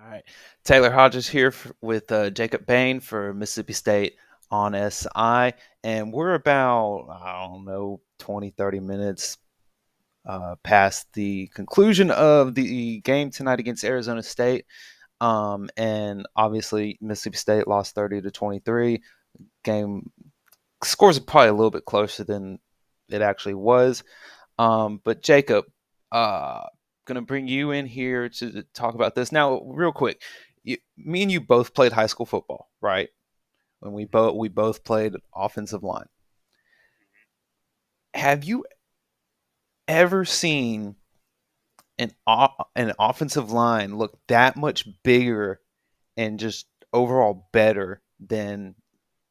All right. Taylor Hodges here with Jacob Bain for Mississippi State on SI. And we're about, I don't know, 20, 30 minutes past the conclusion of the game tonight against Arizona State. And obviously, Mississippi State lost 30-23. Game scores are probably a little bit closer than it actually was. But Jacob, uh, gonna bring you in here to talk about this now, real quick. Me and you both played high school football, right? When we both played offensive line. Have you ever seen an offensive line look that much bigger and just overall better than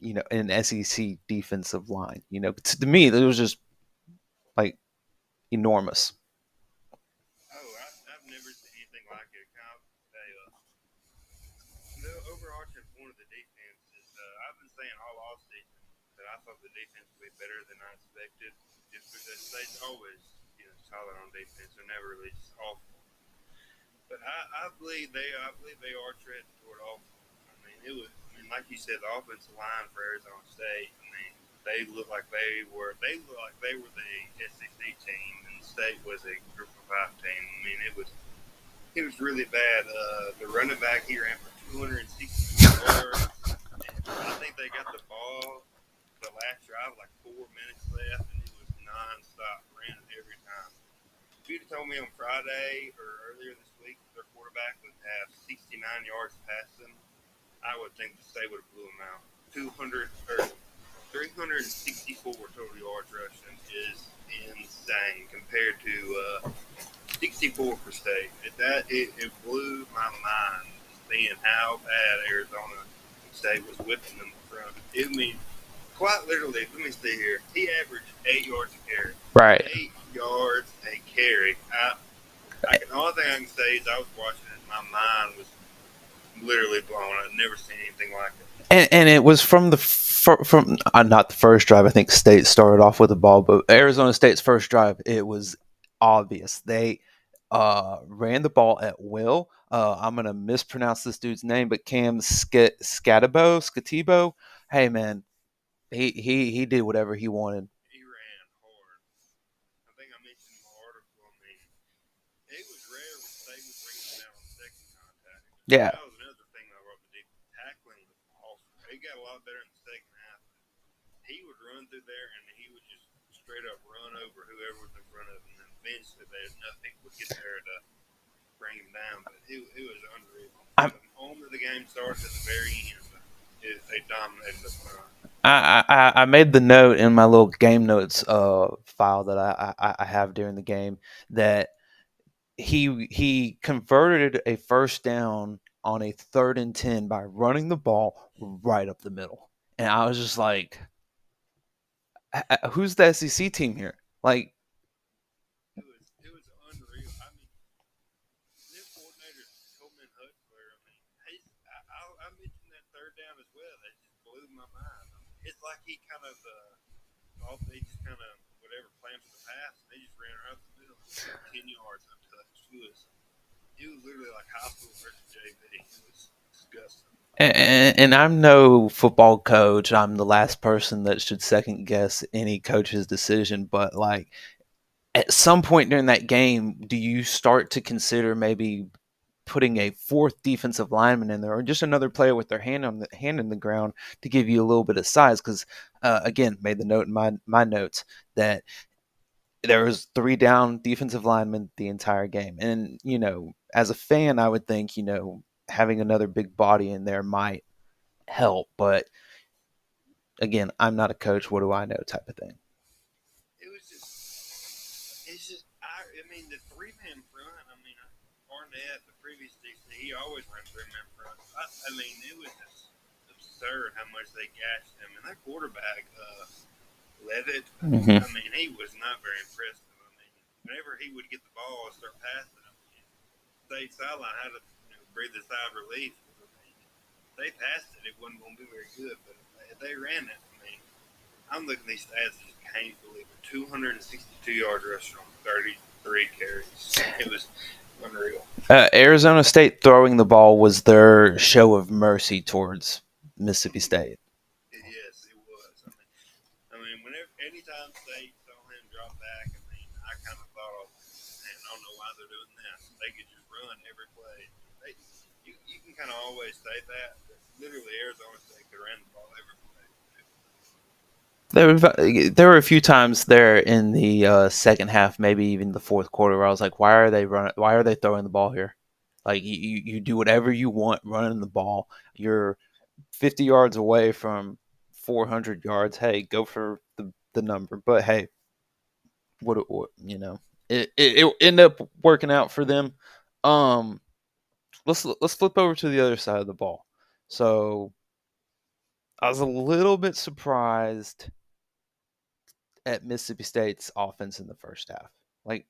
an SEC defensive line? To me, it was just like enormous. Oh, I've never seen anything like it. The overarching point of the defense is I've been saying all off season that I thought the defense would be better than I expected, just because State's always solid on defense. They're never really just awful. But I believe they are treading toward awful. Like you said, the offensive line for Arizona State. They looked like they were the SEC team, and State was a Group of Five team. It was really bad. The running back he ran for 260 yards. And I think they got the ball the last drive, like 4 minutes left, and it was nonstop, ran it every time. If you'd have told me on Friday or earlier this week their quarterback would have 69 yards passing, I would think the State would have blew them out. 200 or 364 total yards rushing is insane compared to 64 for State. It blew my mind seeing how bad Arizona State was whipping them from. Quite literally, let me see here. He averaged 8 yards a carry. Right. 8 yards a carry. The only thing I can say is I was watching it, and my mind was literally blown. I've never seen anything like it. And it was from from not the first drive. I think State started off with the ball, but Arizona State's first drive, it was obvious they ran the ball at will. I'm gonna mispronounce this dude's name, but Cam Scatibo. Hey man, he did whatever he wanted. He ran hard. I think I mentioned in my article. It was rare when State would bring him down on second contact. Yeah. That was another thing I wrote the deep tackling was awesome. He got a lot better in the second half. He would run through there and he would just straight up run over whoever was in front of him. And eventually, there's nothing would get there to bring him down. But it was unreal. I'm, From the moment the game started to the very end, they dominated the front. I made the note in my little game notes file that I have during the game that he converted a first down on a 3rd and 10 by running the ball right up the middle, and I was just like, "Who's the SEC team here?" Like, It was unreal. This coordinator, Coleman Hutzler. I mentioned that third down as well. That just blew my mind. It's like he kind of they just kind of whatever planned for the pass. They just ran right up the middle, 10 yards untouched. It was literally like high school versus JV. It was disgusting. and I'm no football coach. I'm the last person that should second guess any coach's decision, but like at some point during that game, do you start to consider maybe putting a fourth defensive lineman in there, or just another player with their hand in the ground to give you a little bit of size? Because again, made the note in my notes that there was 3 down defensive linemen the entire game, and as a fan, I would think having another big body in there might help, but again, I'm not a coach. What do I know? Type of thing. The three-man front. Arnett, the previous DC, he always ran three-man front. It was just absurd how much they gashed him. And that quarterback, Levitt, Mm-hmm. he was not very impressive. Whenever he would get the ball and start passing him, State sideline had to breathe a sigh of relief. They passed it, it wasn't going to be very good. But if they ran it, I'm looking at these stats and just can't believe it. 262 yards rushing on 33 carries. unreal. Arizona State throwing the ball was their show of mercy towards Mississippi State. Yes, it was. Whenever anytime State saw him drop back, I kind of thought, man, I don't know why they're doing this. They could just run every play. You can kind of always say that, but literally Arizona State could run the ball every play. There were a few times there in the second half, maybe even the fourth quarter, where I was like, "Why are they running? Why are they throwing the ball here? Like you do whatever you want running the ball. You're 50 yards away from 400 yards. Hey, go for the number." But hey, what it ended up working out for them. Um, let's flip over to the other side of the ball. So I was a little bit surprised at Mississippi State's offense in the first half. Like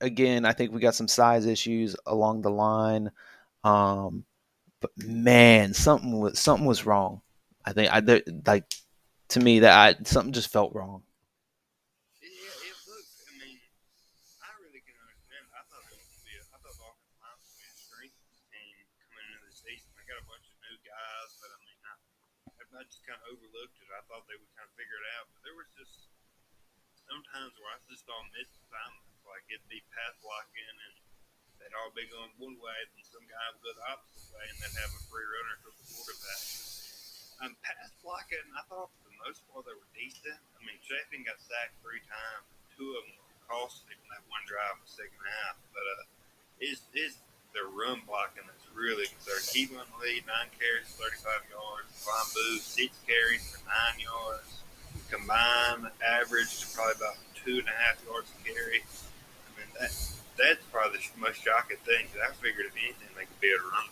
again, I think we got some size issues along the line. Um, but man, something was wrong. I think like to me that something just felt wrong. Yeah, it looked. I really can understand. I thought it was going to be. I thought the offensive line was going to be a strength team coming into the season. They got a bunch of new guys, but I just kind of overlooked it. I thought they would kind of figure it out, but there was just sometimes where I just saw missed assignments. Like it'd be pass blocking, and they'd all be going one way, and some guy would go the opposite way, and they'd have a free runner to the quarterback. Pass blocking, I thought for the most part they were decent. Chafin got sacked 3 times. Two of them were costly in that one drive in the second half. But it's their run blocking that's really concerning. Keep on the lead, 9 carries, 35 yards. Bamboo, 6 carries for 9 yards. Combined average probably about 2.5 yards a carry. That's probably the most shocking thing. Cause I figured if anything they could be able to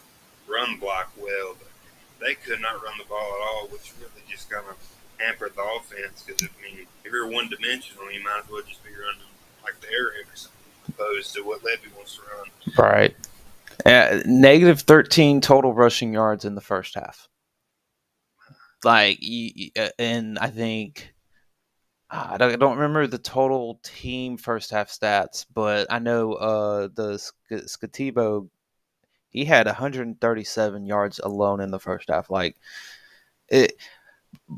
run block well, but they could not run the ball at all, which really just kind of hampered the offense. Because if you're one dimensional, you might as well just be running like the air raid or something, opposed to what Levy wants to run. Right. Negative 13 total rushing yards in the first half. Like, and I think I don't remember the total team first half stats, but I know the Scativo he had 137 yards alone in the first half. Like it,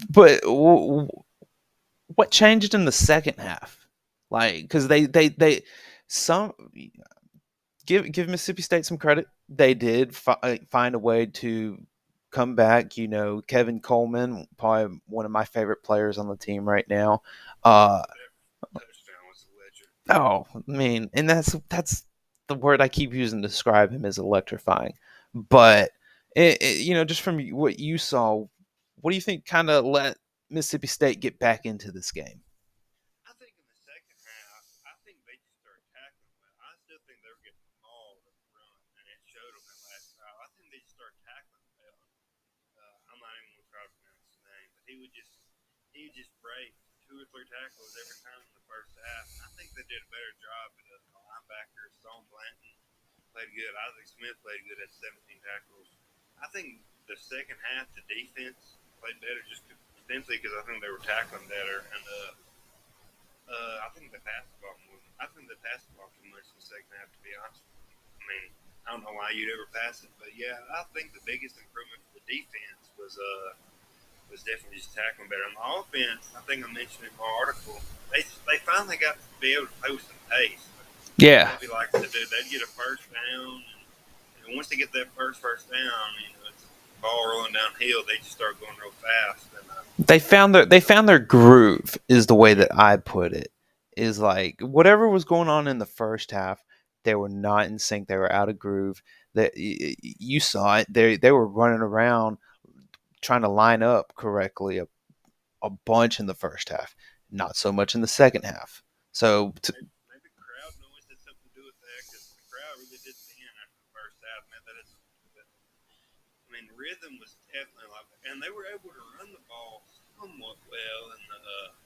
but what changed in the second half? Like because they some give Mississippi State some credit. They did find a way to come back. Kevin Coleman, probably one of my favorite players on the team right now. Uh, That touchdown was electric. oh, I mean, and that's the word I keep using to describe him as electrifying. But just from what you saw, what do you think kind of let Mississippi State get back into this game? I think in the second half, I think they just started tackling, but I still think they were getting mauled at the run, and it showed them that last drive. I think they just started tackling well. I'm not even going to try to pronounce his name, but he would just break 2 or 3 tackles every time in the first half. And I think they did a better job at the linebacker. Stone Blanton played good. Isaac Smith played good at 17 tackles. I think the second half, the defense played better just simply because I think they were tackling better. And I think the pass ball more. I think the pass ball too much in the second half. To be honest, I don't know why you'd ever pass it, but yeah, I think the biggest improvement for the defense was definitely just tackling better. On the offense, I think I mentioned in my article, they finally got to be able to play with some pace. Yeah, Levy likes to do. They'd get a first down, and once they get that first down, it's ball rolling downhill. They just start going real fast. And they found their groove is the way yeah, that I put it. Is like whatever was going on in the first half, they were not in sync. They were out of groove. That you saw it. They were running around trying to line up correctly a bunch in the first half. Not so much in the second half. So maybe crowd noise had something to do with that because the crowd really did stand after the first half. Man, that is. Rhythm was definitely like, and they were able to run the ball somewhat well in the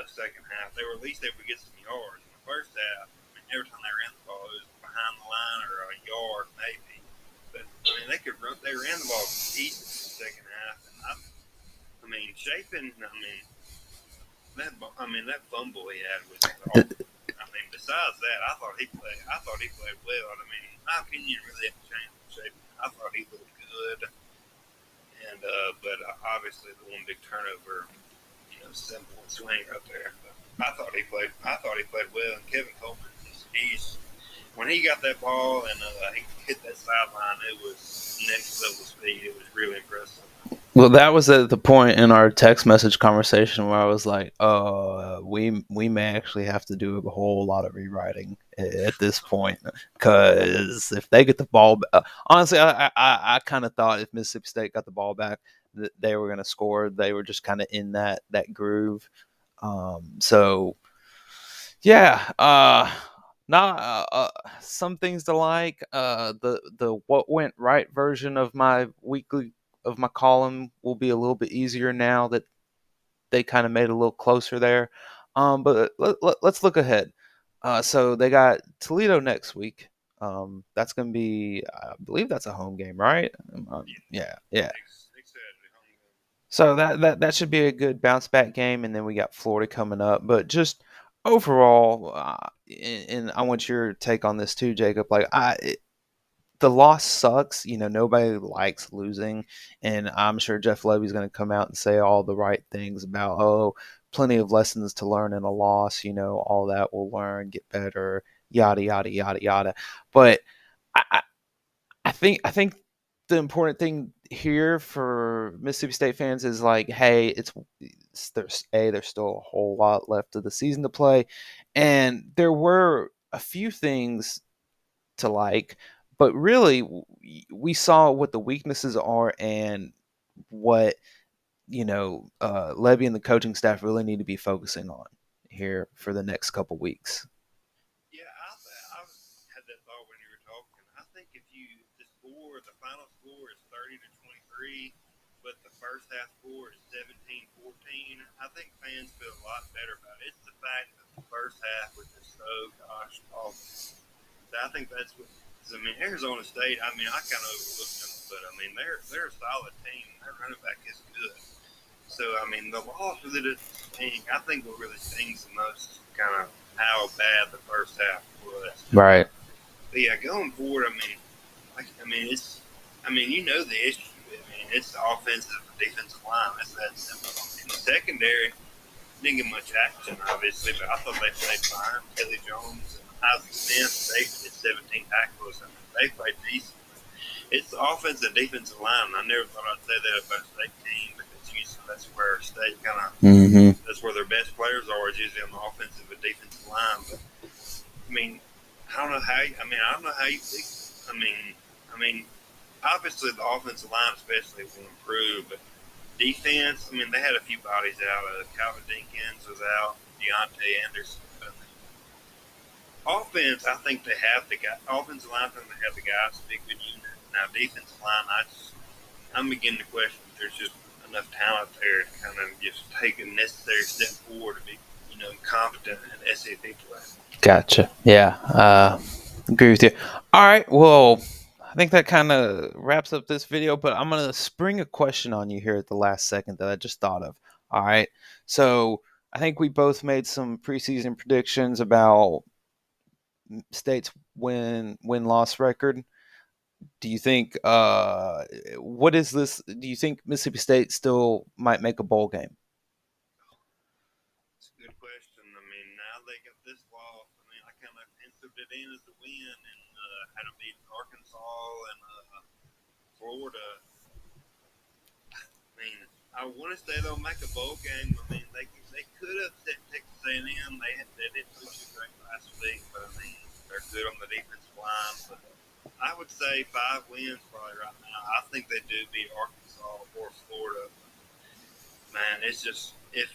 second half. They were at least able to get some yards. In the first half, every time they ran the ball, it was behind the line or a yard maybe. But they could run. They ran the ball decent in the second half, and Chapin. That fumble he had was awful. The besides that, I thought he played well. I mean, my opinion really hasn't changed. I thought he looked good, and but obviously the one big turnover, 7 point swing right there. But I thought he played well. And Kevin Coleman, he's when he got that ball and he hit that sideline, it was next level speed. It was really impressive. Well, that was at the point in our text message conversation where I was like, we may actually have to do a whole lot of rewriting at this point because if they get the ball, honestly, I kind of thought if Mississippi State got the ball back, that they were going to score. They were just kind of in that groove. So yeah, not some things to like. The what went right version of my weekly of my column will be a little bit easier now that they kind of made it a little closer there. But let's look ahead. So they got Toledo next week. That's going to be, I believe that's a home game, right? Yeah, Yeah, yeah. next Saturday home game. So that should be a good bounce back game, and then we got Florida coming up. But just overall, and I want your take on this too, Jacob. Like the loss sucks. Nobody likes losing, and I'm sure Jeff Levy's going to come out and say all the right things about plenty of lessons to learn in a loss. All that we'll learn, get better, yada yada yada yada. But I, I think the important thing here for Mississippi State fans is like, hey, there's still a whole lot left of the season to play, and there were a few things to like, but really we saw what the weaknesses are and what Levy and the coaching staff really need to be focusing on here for the next couple weeks. Yeah, I had that thought when you were talking. I think if the final score is 30-23, but the first half score is 17-14, I think fans feel a lot better about it. It's the fact that the first half was just so gosh awful. So I think that's what. I mean, Arizona State. I mean, I kind of overlooked them, but I mean, they're a solid team. Their running back is good. So I mean, the loss really doesn't sting. I think what really stings the most is kind of how bad the first half was. Right. But yeah, going forward, I mean, the issue. I mean, it's the offensive and defensive line. That's that simple. In the secondary, didn't get much action, obviously, but I thought they played fine. Kelly Jones and Isaac Smith, they did 17 tackles. I mean, they played decent. It's the offensive and defensive line. I never thought I'd say that about a state team because usually that's where state kind of Mm-hmm. that's where their best players are. Is usually on the offensive and defensive line. But I mean, I don't know how you think. I mean, I mean, obviously the offensive line especially will improve, but defense. I mean, they had a few bodies out. Calvin Dinkins was out. Deontay Anderson. But offense, I think they have the guy. Offensive line, I think they have the guys to be a good unit. Now, defensive line, I'm beginning to question if there's just enough talent there to kind of just take a necessary step forward to be, competent in SAP play. Gotcha. Yeah. Agree with you. All right. Well, I think that kind of wraps up this video, but I'm going to spring a question on you here at the last second that I just thought of. All right. So I think we both made some preseason predictions about State's win loss record. Do you think what is this? Do you think Mississippi State still might make a bowl game? It's a good question. I mean, now they got this loss. I mean, I kind of penciled it in as a win and had them beat Arkansas and Florida. I mean, I want to say they'll make a bowl game. I mean, they could have said Texas A&M. They didn't do too great last week, but I mean, they're good on the defensive line. But I would say 5 wins probably right now. I think they do beat Arkansas or Florida. Man, it's just if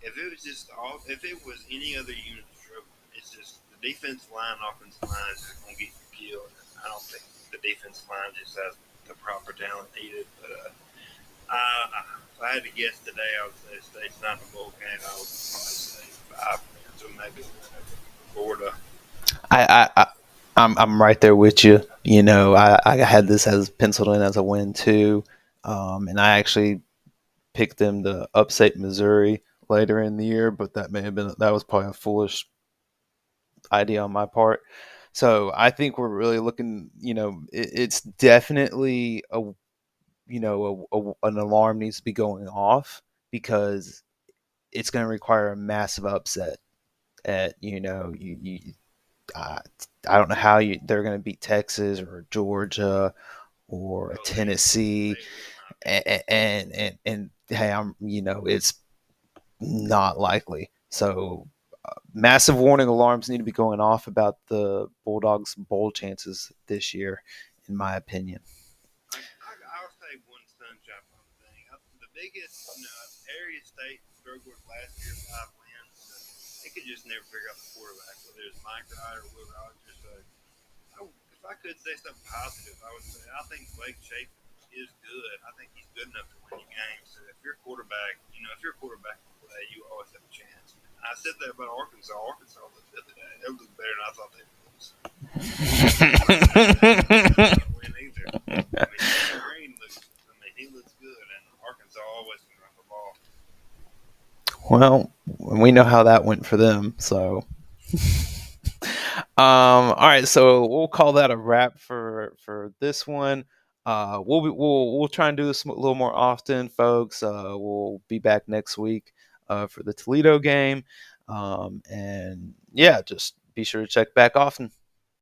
it was just all if it was any other unit struggle, it's just the defensive line, offensive line is just gonna get you killed. I don't think the defensive line just has the proper talent needed. But if I had to guess today, I would say State's not in a bowl game. I would probably say 5 wins or maybe Florida. I'm right there with you. I had this as penciled in as a win too, and I actually picked them to upset Missouri later in the year, but that was probably a foolish idea on my part. So I think we're really looking. It's definitely an alarm needs to be going off because it's going to require a massive upset. At uh, I don't know how they're going to beat Texas or Georgia or Oh, Tennessee, they will not beat them. and hey, it's not likely. So massive warning alarms need to be going off about the Bulldogs' bowl chances this year, in my opinion. I'll say one sunshine on the thing. The biggest, area state struggled last year, 5 wins. They could just never figure out the quarterback, whether it's Mike Wright or Will Rogers. So if I could say something positive, I would say I think Blake Chapin is good. I think he's good enough to win you games. So if you're a quarterback, if you're a quarterback to play, you always have a chance. And I said that about Arkansas. Arkansas looked the other day. They looked better than I thought they would. So I'm not win either. I mean, Jalen Green looks. I mean, he looks good, and Arkansas always can run the ball. Well, we know how that went for them. So, all right. So we'll call that a wrap for this one. We'll try and do this a little more often, folks. We'll be back next week for the Toledo game, and yeah, just be sure to check back often.